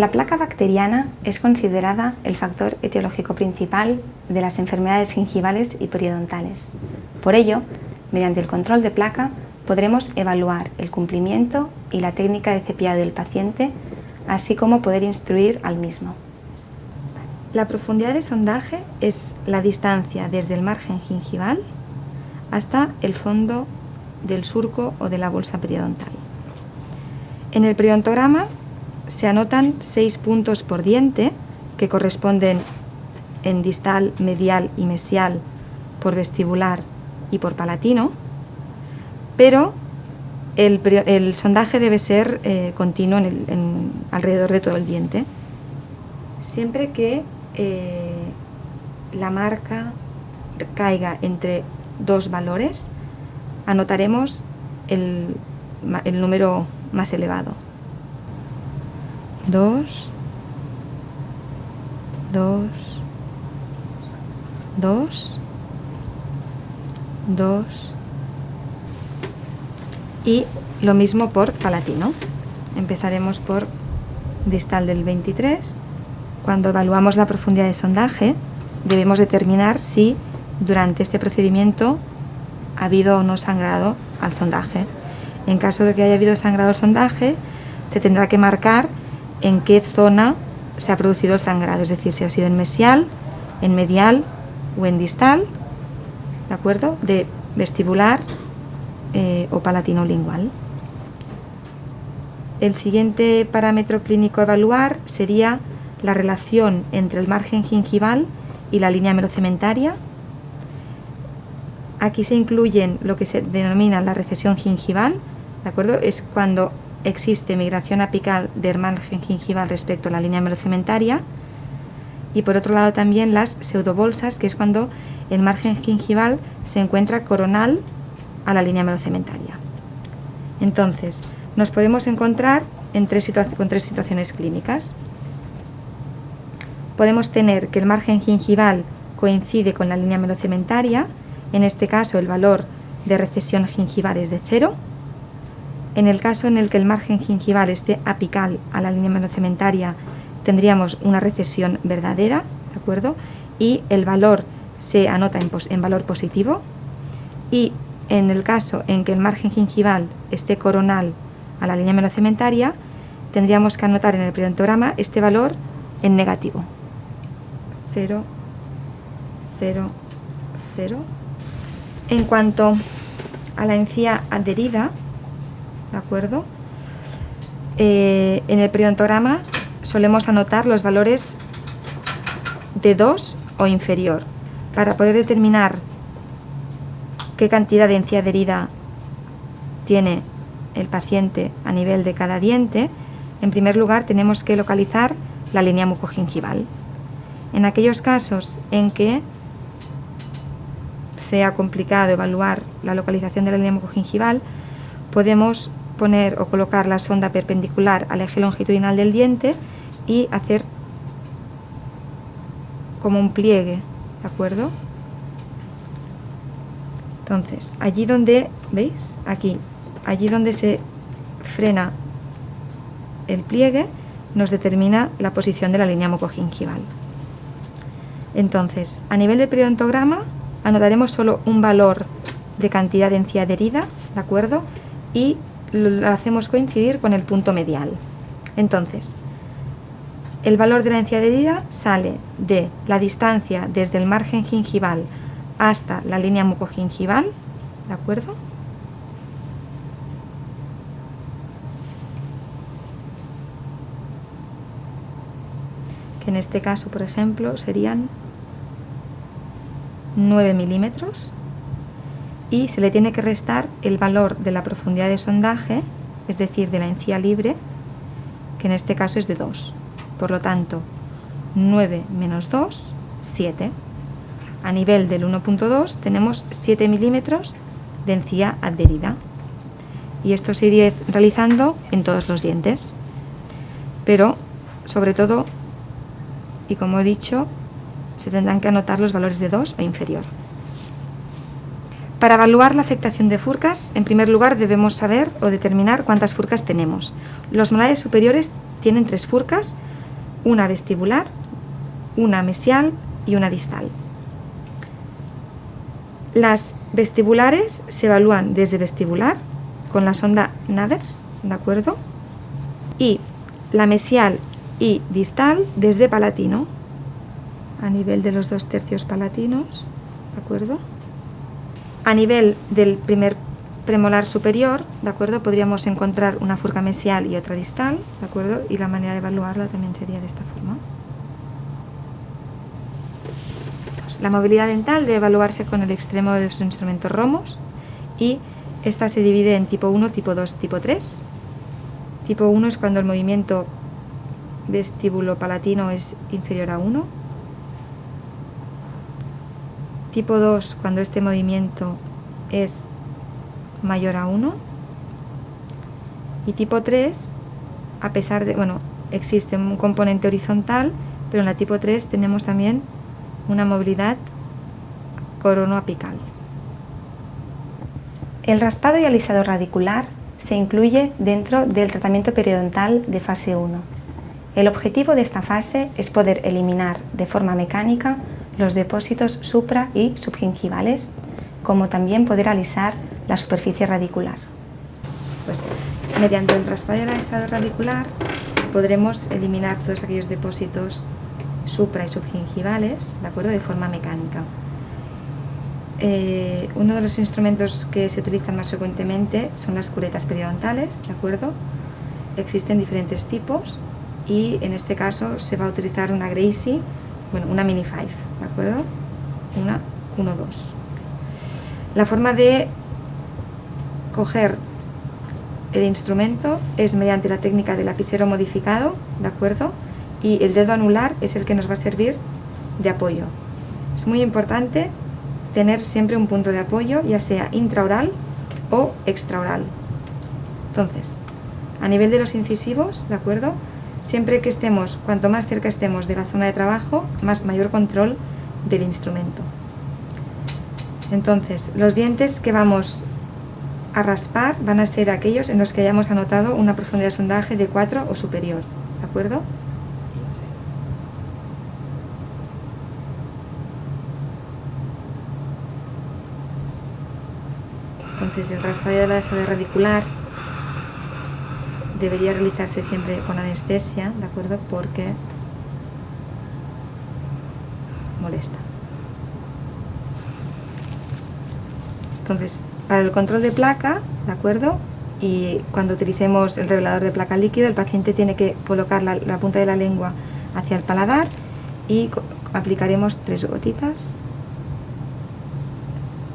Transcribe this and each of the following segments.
La placa bacteriana es considerada el factor etiológico principal de las enfermedades gingivales y periodontales. Por ello, mediante el control de placa, podremos evaluar el cumplimiento y la técnica de cepillado del paciente, así como poder instruir al mismo. La profundidad de sondaje es la distancia desde el margen gingival hasta el fondo del surco o de la bolsa periodontal. En el periodontograma se anotan 6 puntos por diente que corresponden en distal, medial y mesial por vestibular y por palatino, pero el sondaje debe ser continuo alrededor de todo el diente. Siempre que la marca caiga entre dos valores, anotaremos el número más elevado. 2, 2, 2, 2 y lo mismo por palatino. Empezaremos por distal del 23. Cuando evaluamos la profundidad de sondaje, debemos determinar si durante este procedimiento ha habido o no sangrado al sondaje. En caso de que haya habido sangrado al sondaje, se tendrá que marcar en qué zona se ha producido el sangrado, es decir, si ha sido en mesial, en medial o en distal, ¿de acuerdo? De vestibular o palatinolingual. El siguiente parámetro clínico a evaluar sería la relación entre el margen gingival y la línea melocementaria. Aquí se incluyen lo que se denomina la recesión gingival, ¿de acuerdo? Es cuando existe migración apical del margen gingival respecto a la línea melocementaria, y por otro lado también las pseudobolsas, que es cuando el margen gingival se encuentra coronal a la línea melocementaria. Entonces, nos podemos encontrar con tres situaciones clínicas. Podemos tener que el margen gingival coincide con la línea melocementaria, en este caso el valor de recesión gingival es de 0. En el caso en el que el margen gingival esté apical a la línea melocementaria, tendríamos una recesión verdadera, ¿de acuerdo? Y el valor se anota en valor positivo. Y en el caso en que el margen gingival esté coronal a la línea melocementaria, tendríamos que anotar en el periodontograma este valor en negativo. 0, 0, 0. En cuanto a la encía adherida, ¿de acuerdo? En el periodontograma solemos anotar los valores de 2 o inferior para poder determinar qué cantidad de encía adherida tiene el paciente a nivel de cada diente. En primer lugar, tenemos que localizar la línea mucogingival. En aquellos casos en que sea complicado evaluar la localización de la línea mucogingival, podemos poner o colocar la sonda perpendicular al eje longitudinal del diente y hacer como un pliegue, ¿de acuerdo? Entonces, allí donde, ¿veis? Aquí, allí donde se frena el pliegue, nos determina la posición de la línea mucogingival. Entonces, a nivel de periodontograma, anotaremos solo un valor de cantidad de encía adherida, ¿de acuerdo? Y lo hacemos coincidir con el punto medial. Entonces, el valor de la encía adherida sale de la distancia desde el margen gingival hasta la línea mucogingival, ¿de acuerdo? Que en este caso, por ejemplo, serían 9 milímetros, y se le tiene que restar el valor de la profundidad de sondaje, es decir, de la encía libre, que en este caso es de 2. Por lo tanto, 9 menos 2, 7. A nivel del 1.2 tenemos 7 milímetros de encía adherida. Y esto se iría realizando en todos los dientes. Pero, sobre todo, y como he dicho, se tendrán que anotar los valores de 2 o inferior. Para evaluar la afectación de furcas, en primer lugar debemos saber o determinar cuántas furcas tenemos. Los molares superiores tienen 3 furcas, una vestibular, una mesial y una distal. Las vestibulares se evalúan desde vestibular con la sonda Navers, ¿de acuerdo? Y la mesial y distal desde palatino, a nivel de los 2/3 palatinos, ¿de acuerdo? A nivel del primer premolar superior, ¿de acuerdo? Podríamos encontrar una furca mesial y otra distal, ¿de acuerdo? Y la manera de evaluarla también sería de esta forma. La movilidad dental debe evaluarse con el extremo de los instrumentos romos y esta se divide en tipo 1, tipo 2, tipo 3. Tipo 1 es cuando el movimiento vestíbulo-palatino es inferior a 1. Tipo 2 cuando este movimiento es mayor a 1. Y tipo 3, a pesar de, existe un componente horizontal, pero en la tipo 3 tenemos también una movilidad coronoapical. El raspado y alisado radicular se incluye dentro del tratamiento periodontal de fase 1. El objetivo de esta fase es poder eliminar de forma mecánica los depósitos supra y subgingivales, como también poder alisar la superficie radicular. Pues, mediante el raspado y alisado radicular podremos eliminar todos aquellos depósitos supra y subgingivales, ¿de acuerdo?, de forma mecánica. Uno de los instrumentos que se utilizan más frecuentemente son las curetas periodontales, ¿de acuerdo? Existen diferentes tipos y en este caso se va a utilizar una Gracie, una Mini 5, ¿de acuerdo? Una 1-2. La forma de coger el instrumento es mediante la técnica del lapicero modificado, ¿de acuerdo? Y el dedo anular es el que nos va a servir de apoyo. Es muy importante tener siempre un punto de apoyo, ya sea intraoral o extraoral. Entonces, a nivel de los incisivos, ¿de acuerdo? Siempre que estemos, cuanto más cerca estemos de la zona de trabajo, mayor control del instrumento. Entonces, los dientes que vamos a raspar van a ser aquellos en los que hayamos anotado una profundidad de sondaje de 4 o superior, ¿de acuerdo? Entonces, el raspado de la alisado radicular debería realizarse siempre con anestesia, ¿de acuerdo? Porque molesta. Entonces, para el control de placa, ¿de acuerdo? Y cuando utilicemos el revelador de placa líquido, el paciente tiene que colocar la punta de la lengua hacia el paladar y aplicaremos 3 gotitas,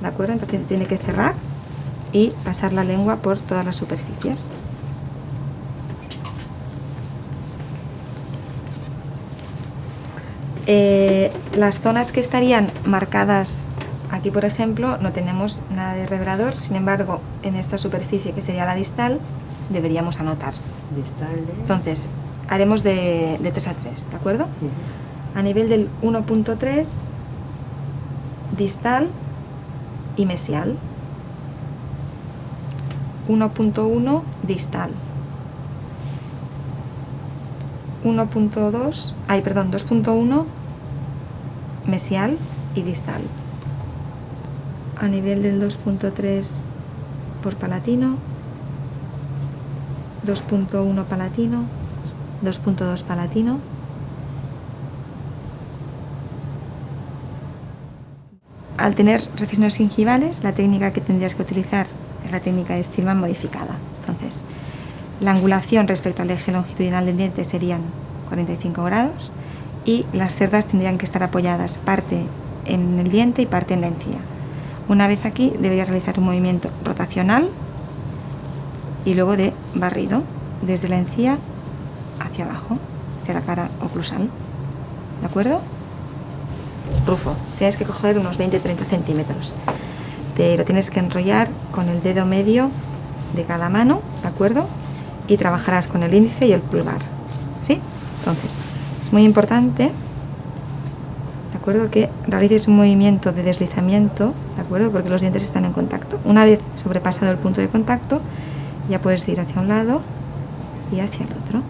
¿de acuerdo? Entonces tiene que cerrar y pasar la lengua por todas las superficies. Las zonas que estarían marcadas aquí, por ejemplo, no tenemos nada de revelador, sin embargo, en esta superficie que sería la distal, deberíamos anotar. Entonces, haremos de 3 a 3, ¿de acuerdo? A nivel del 1.3, distal y mesial. 1.1, distal. 2.1, mesial y distal. A nivel del 2.3 por palatino, 2.1 palatino, 2.2 palatino. Al tener recinos gingivales, la técnica que tendrías que utilizar es la técnica de Stillman modificada. Entonces, la angulación respecto al eje longitudinal del diente serían 45 grados y las cerdas tendrían que estar apoyadas parte en el diente y parte en la encía. Una vez aquí deberías realizar un movimiento rotacional y luego de barrido desde la encía hacia abajo, hacia la cara oclusal. ¿De acuerdo? Rufo, tienes que coger unos 20-30 centímetros. Te lo tienes que enrollar con el dedo medio de cada mano, ¿de acuerdo? Y trabajarás con el índice y el pulgar, ¿sí? Entonces, es muy importante, ¿de acuerdo? Que realices un movimiento de deslizamiento, ¿de acuerdo? Porque los dientes están en contacto. Una vez sobrepasado el punto de contacto, ya puedes ir hacia un lado y hacia el otro.